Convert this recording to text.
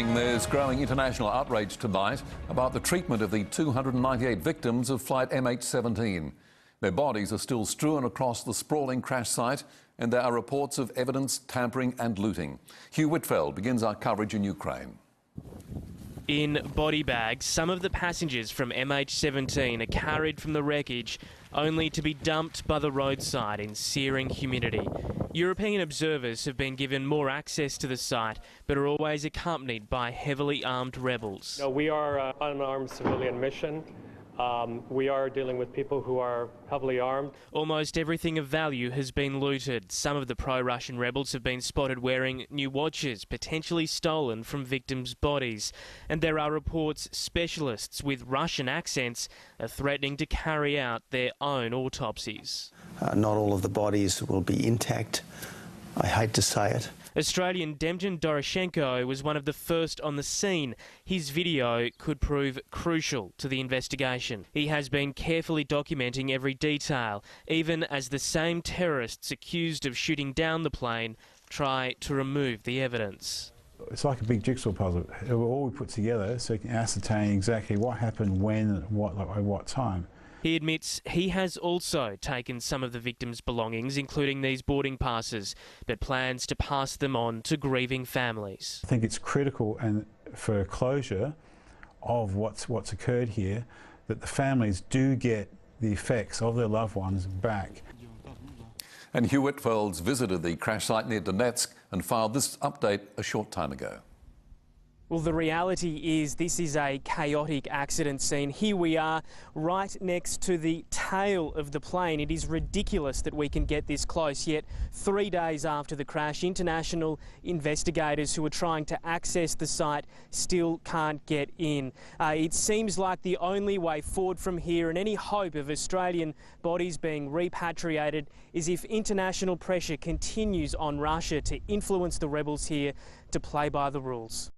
There's growing international outrage tonight about the treatment of the 298 victims of flight MH17. Their bodies are still strewn across the sprawling crash site, and there are reports of evidence tampering and looting. Hugh Whitfeld begins our coverage in Ukraine. In body bags, some of the passengers from MH17 are carried from the wreckage only to be dumped by the roadside in searing humidity. European observers have been given more access to the site, but are always accompanied by heavily armed rebels. No, we are an unarmed civilian mission. We are dealing with people who are heavily armed. Almost everything of value has been looted. Some of the pro-Russian rebels have been spotted wearing new watches, potentially stolen from victims' bodies. And there are reports specialists with Russian accents are threatening to carry out their own autopsies. Not all of the bodies will be intact. I hate to say it. Australian Demjan Doroshenko was one of the first on the scene. His video could prove crucial to the investigation. He has been carefully documenting every detail, even as the same terrorists accused of shooting down the plane try to remove the evidence. It's like a big jigsaw puzzle. All we put together so you can ascertain exactly what happened, when, at what time. He admits he has also taken some of the victims' belongings, including these boarding passes, but plans to pass them on to grieving families. I think it's critical and for closure of what's occurred here, that the families do get the effects of their loved ones back. And Hugh Whitfeld's visited the crash site near Donetsk and filed this update a short time ago. Well, the reality is this is a chaotic accident scene. Here we are right next to the tail of the plane. It is ridiculous that we can get this close, yet 3 days after the crash, international investigators who are trying to access the site still can't get in. It seems like the only way forward from here, and any hope of Australian bodies being repatriated, is if international pressure continues on Russia to influence the rebels here to play by the rules.